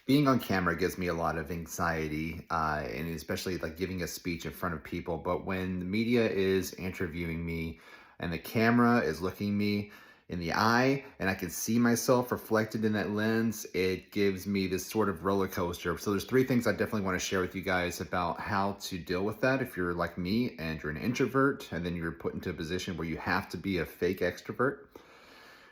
Being on camera gives me a lot of anxiety, and especially like giving a speech in front of people. But when the media is interviewing me and the camera is looking me in the eye and I can see myself reflected in that lens, it gives me this sort of roller coaster. So there's three things I definitely want to share with you guys about how to deal with that if you're like me and you're an introvert and then you're put into a position where you have to be a fake extrovert.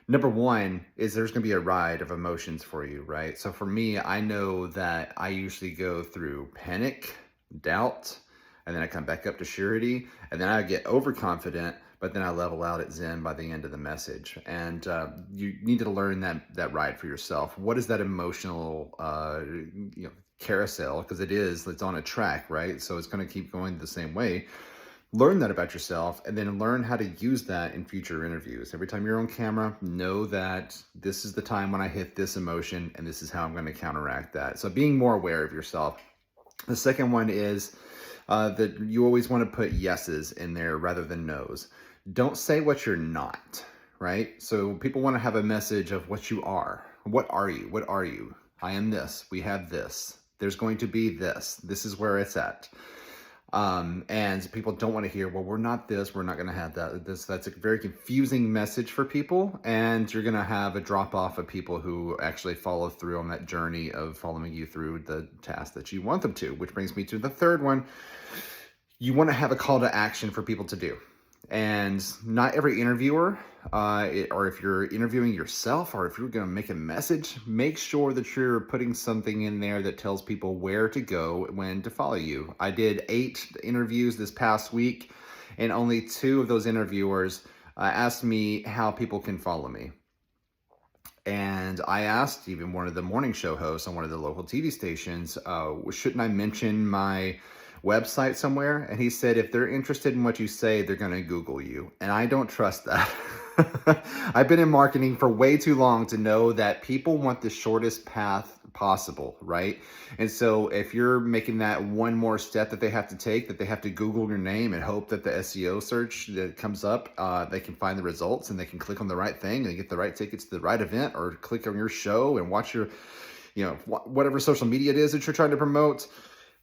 Number one is there's going to be a ride of emotions for you, right? So for me, I know that I usually go through panic, doubt, and then I come back up to surety, and then I get overconfident, but then I level out at Zen by the end of the message. And you need to learn that ride for yourself. What is that emotional, carousel? Because it's on a track, right? So it's going to keep going the same way. Learn that about yourself and then learn how to use that in future interviews. Every time you're on camera, know that this is the time when I hit this emotion and this is how I'm going to counteract that. So being more aware of yourself. The second one is that you always want to put yeses in there rather than nos. Don't say what you're not, right? So people want to have a message of what you are. What are you? What are you? I am this. We have this. There's going to be this. This is where it's at. And people don't want to hear, well, we're not this, we're not going to have that. That's a very confusing message for people. And you're going to have a drop off of people who actually follow through on that journey of following you through the task that you want them to, which brings me to the third one. You want to have a call to action for people to do. And not every interviewer, or if you're interviewing yourself, or if you're going to make a message, make sure that you're putting something in there that tells people where to go, when to follow you. I did 8 interviews this past week, and only 2 of those interviewers asked me how people can follow me. And I asked even one of the morning show hosts on one of the local TV stations, shouldn't I mention my website somewhere? And he said, if they're interested in what you say, they're going to Google you. And I don't trust that. I've been in marketing for way too long to know that people want the shortest path possible, right? And so if you're making that one more step that they have to take, that they have to Google your name and hope that the SEO search that comes up, they can find the results and they can click on the right thing and get the right tickets to the right event, or click on your show and watch your, whatever social media it is that you're trying to promote.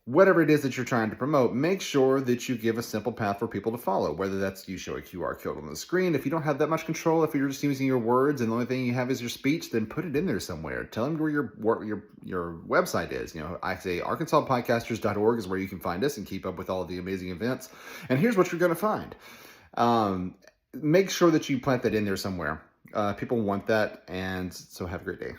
Whatever it is that you're trying to promote, make sure that you give a simple path for people to follow, whether that's you show a QR code on the screen. If you don't have that much control, if you're just using your words and the only thing you have is your speech, then put it in there somewhere. Tell them where your website is. I say arkansaspodcasters.org is where you can find us and keep up with all of the amazing events. And here's what you're going to find. Make sure that you plant that in there somewhere. People want that, and so have a great day.